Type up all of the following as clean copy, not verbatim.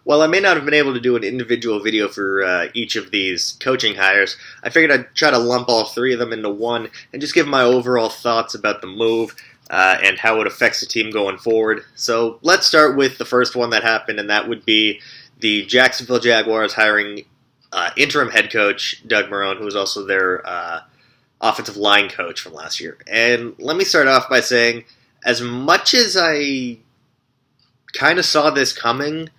While I may not have been able to do an individual video for each of these coaching hires, I figured I'd try to lump all three of them into one and just give my overall thoughts about the move and how it affects the team going forward. So let's start with the first one that happened, and that would be the Jacksonville Jaguars hiring interim head coach Doug Marrone, who was also their offensive line coach from last year. And let me start off by saying, as much as I kind of saw this coming,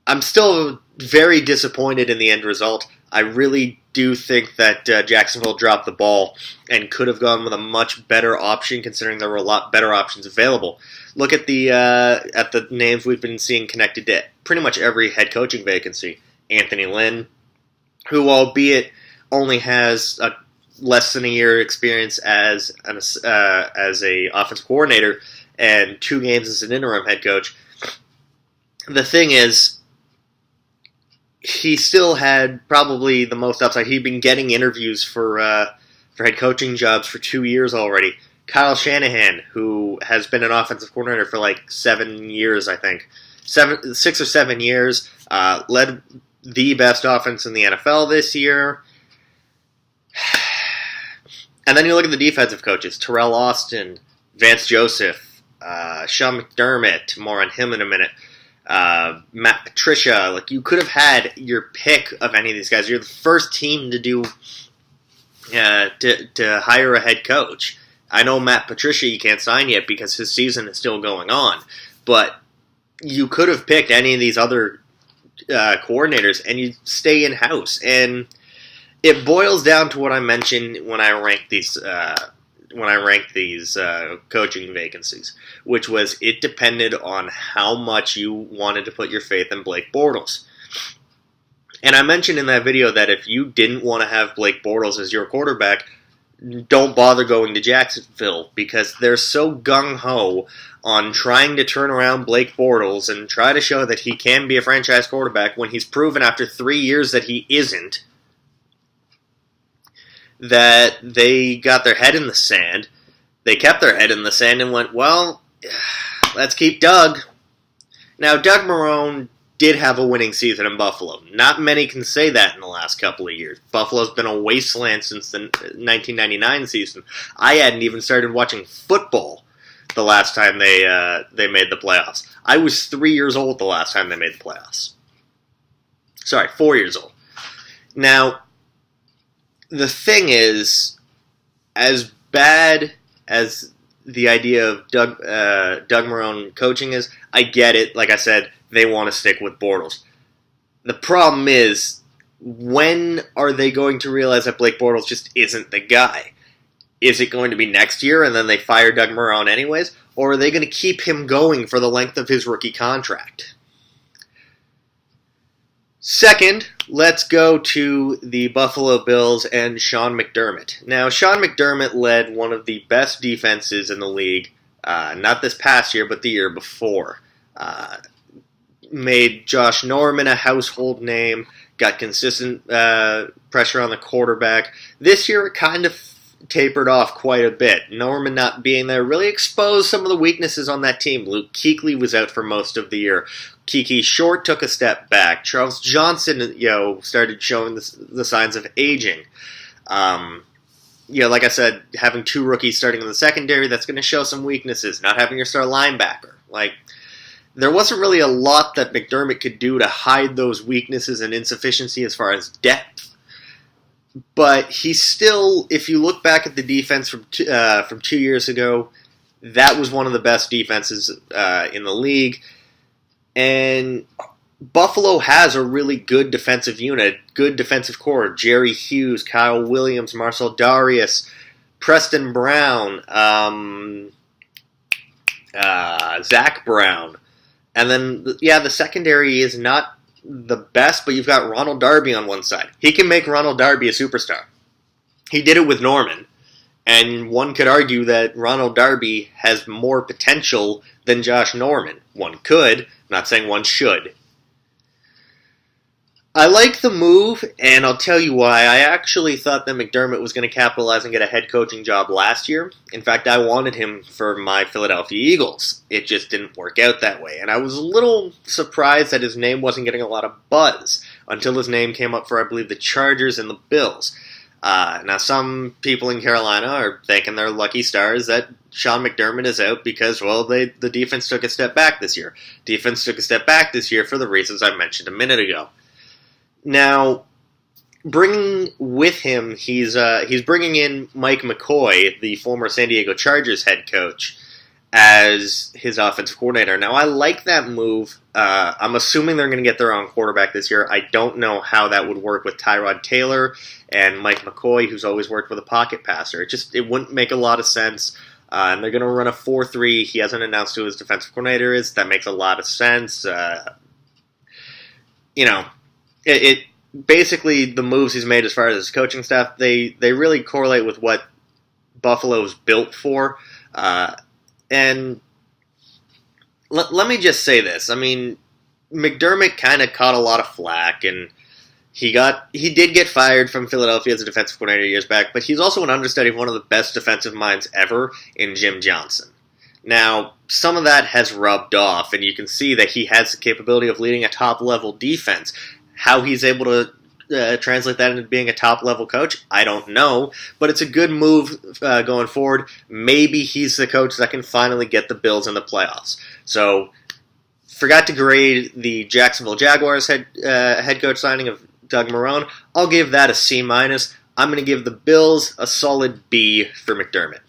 I'm still very disappointed in the end result. I really do think that Jacksonville dropped the ball and could have gone with a much better option, considering there were a lot better options available. Look at the names we've been seeing connected to pretty much every head coaching vacancy. Anthony Lynn, who, albeit only has less than a year experience as a offensive coordinator and 2 games as an interim head coach. The thing is, he still had probably the most upside. He'd been getting interviews for head coaching jobs for 2 years already. Kyle Shanahan, who has been an offensive coordinator for like 7 years, I think. 6 or 7 years. Led the best offense in the NFL this year. And then you look at the defensive coaches. Terrell Austin, Vance Joseph, Sean McDermott, more on him in a minute. Matt Patricia, like, you could have had your pick of any of these guys. You're the first team to do to hire a head coach. I know Matt Patricia you can't sign yet because his season is still going on, but you could have picked any of these other coordinators and you stay in house. And it boils down to what I mentioned when I ranked these. Coaching vacancies, which was it depended on how much you wanted to put your faith in Blake Bortles. And I mentioned in that video that if you didn't want to have Blake Bortles as your quarterback, don't bother going to Jacksonville, because they're so gung-ho on trying to turn around Blake Bortles and try to show that he can be a franchise quarterback when he's proven after 3 years that he isn't, that they got their head in the sand. They kept their head in the sand and went, well, let's keep Doug. Now, Doug Marrone did have a winning season in Buffalo. Not many can say that in the last couple of years. Buffalo's been a wasteland since the 1999 season. I hadn't even started watching football the last time they made the playoffs. I was 3 years old the last time they made the playoffs. Sorry, 4 years old. Now, the thing is, as bad as the idea of Doug Marrone coaching is, I get it. Like I said, they want to stick with Bortles. The problem is, when are they going to realize that Blake Bortles just isn't the guy? Is it going to be next year and then they fire Doug Marrone anyways? Or are they going to keep him going for the length of his rookie contract? Second, let's go to the Buffalo Bills and Sean McDermott. Now, Sean McDermott led one of the best defenses in the league, not this past year, but the year before. Made Josh Norman a household name, got consistent pressure on the quarterback. This year, it kind of tapered off quite a bit. Norman not being there really exposed some of the weaknesses on that team. Luke Kuechly was out for most of the year. Kiki Short took a step back. Charles Johnson, started showing the signs of aging. Like I said, having 2 rookies starting in the secondary, that's going to show some weaknesses. Not having your star linebacker. There wasn't really a lot that McDermott could do to hide those weaknesses and insufficiency as far as depth. But he still, if you look back at the defense from 2 years ago, that was one of the best defenses in the league. And Buffalo has a really good defensive unit, good defensive core. Jerry Hughes, Kyle Williams, Marcel Darius, Preston Brown, Zach Brown. And then, the secondary is not the best, but you've got Ronald Darby on one side. He can make Ronald Darby a superstar. He did it with Norman. And one could argue that Ronald Darby has more potential than Josh Norman. One could. I'm not saying one should. I like the move, and I'll tell you why. I actually thought that McDermott was going to capitalize and get a head coaching job last year. In fact, I wanted him for my Philadelphia Eagles. It just didn't work out that way, and I was a little surprised that his name wasn't getting a lot of buzz until his name came up for, I believe, the Chargers and the Bills. Now, some people in Carolina are thanking their lucky stars that Sean McDermott is out because, well, the defense took a step back this year. Defense took a step back this year for the reasons I mentioned a minute ago. Now, bringing with him, he's bringing in Mike McCoy, the former San Diego Chargers head coach, as his offensive coordinator. Now, I like that move. I'm assuming they're going to get their own quarterback this year. I don't know how that would work with Tyrod Taylor and Mike McCoy, who's always worked with a pocket passer. It wouldn't make a lot of sense. And they're going to run a 4-3. He hasn't announced who his defensive coordinator is. That makes a lot of sense. It basically, the moves he's made as far as his coaching staff, they really correlate with what Buffalo's built for. And let me just say this. I mean, McDermott kind of caught a lot of flack, and he did get fired from Philadelphia as a defensive coordinator years back, but he's also an understudy of one of the best defensive minds ever in Jim Johnson. Now, some of that has rubbed off, and you can see that he has the capability of leading a top-level defense. How he's able to translate that into being a top-level coach, I don't know, but it's a good move going forward. Maybe he's the coach that can finally get the Bills in the playoffs. So, forgot to grade the Jacksonville Jaguars head coach signing of Doug Marrone. I'll give that a C-. I'm going to give the Bills a solid B for McDermott.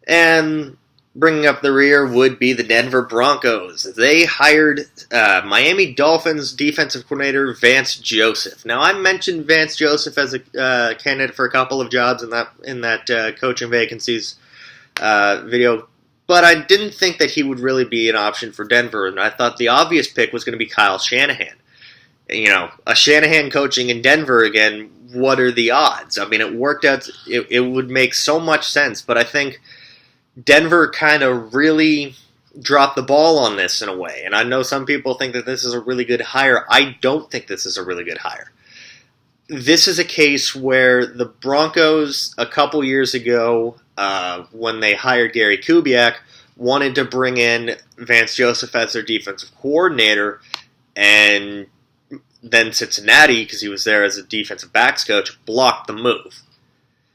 And bringing up the rear would be the Denver Broncos. They hired Miami Dolphins defensive coordinator Vance Joseph. Now, I mentioned Vance Joseph as a candidate for a couple of jobs in that coaching vacancies video, but I didn't think that he would really be an option for Denver, and I thought the obvious pick was going to be Kyle Shanahan. A Shanahan coaching in Denver again, what are the odds? I mean, it worked out. It would make so much sense, but I think Denver kind of really dropped the ball on this in a way. And I know some people think that this is a really good hire. I don't think this is a really good hire. This is a case where the Broncos, a couple years ago, when they hired Gary Kubiak, wanted to bring in Vance Joseph as their defensive coordinator, and then Cincinnati, because he was there as a defensive backs coach, blocked the move.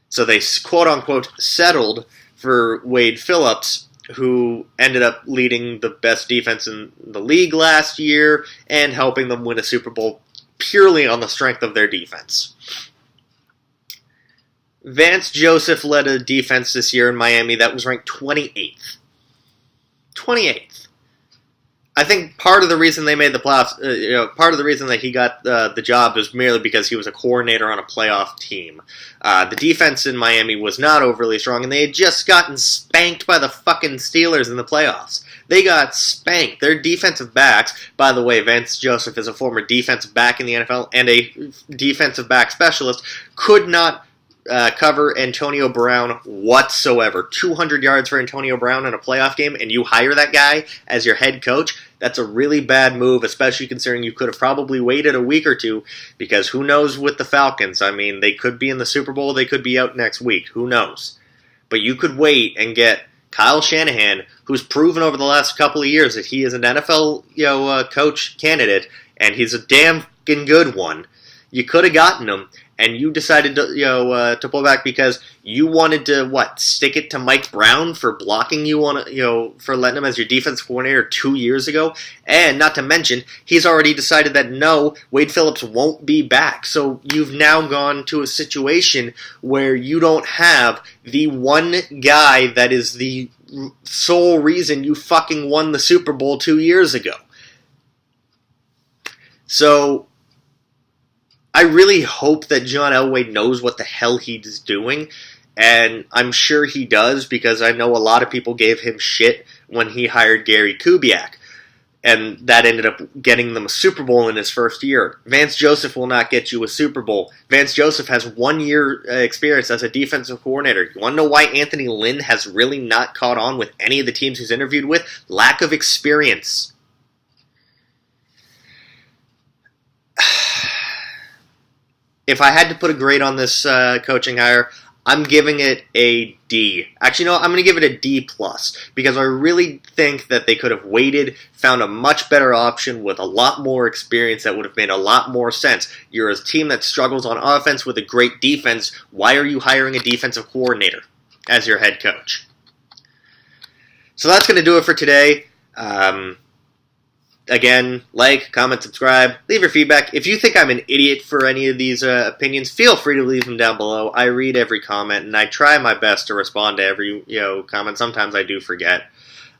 So they quote-unquote settled for Wade Phillips, who ended up leading the best defense in the league last year and helping them win a Super Bowl purely on the strength of their defense. Vance Joseph led a defense this year in Miami that was ranked 28th. 28th. I think part of the reason they made the playoffs, part of the reason that he got the job was merely because he was a coordinator on a playoff team. The defense in Miami was not overly strong, and they had just gotten spanked by the fucking Steelers in the playoffs. They got spanked. Their defensive backs, by the way, Vance Joseph is a former defensive back in the NFL and a defensive back specialist, could not cover Antonio Brown whatsoever. 200 yards for Antonio Brown in a playoff game, and you hire that guy as your head coach? That's a really bad move, especially considering you could have probably waited a week or two, because who knows with the Falcons? I mean, they could be in the Super Bowl, they could be out next week. Who knows? But you could wait and get Kyle Shanahan, who's proven over the last couple of years that he is an NFL coach candidate, and he's a damn good one. You could have gotten him, and you decided to pull back because you wanted to stick it to Mike Brown for blocking you on for letting him as your defensive coordinator 2 years ago, and not to mention he's already decided that no, Wade Phillips won't be back. So you've now gone to a situation where you don't have the one guy that is the sole reason you fucking won the Super Bowl 2 years ago. So I really hope that John Elway knows what the hell he's doing, and I'm sure he does, because I know a lot of people gave him shit when he hired Gary Kubiak, and that ended up getting them a Super Bowl in his first year. Vance Joseph will not get you a Super Bowl. Vance Joseph has 1 year experience as a defensive coordinator. You want to know why Anthony Lynn has really not caught on with any of the teams he's interviewed with? Lack of experience. if I had to put a grade on this coaching hire, I'm giving it a D. Actually, no, I'm going to give it a D+, because I really think that they could have waited, found a much better option with a lot more experience that would have made a lot more sense. You're a team that struggles on offense with a great defense. Why are you hiring a defensive coordinator as your head coach? So that's going to do it for today. Again, like, comment, subscribe, leave your feedback. If you think I'm an idiot for any of these opinions, feel free to leave them down below. I read every comment, and I try my best to respond to every comment. Sometimes I do forget.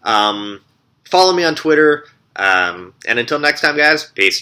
Follow me on Twitter, and until next time, guys, peace.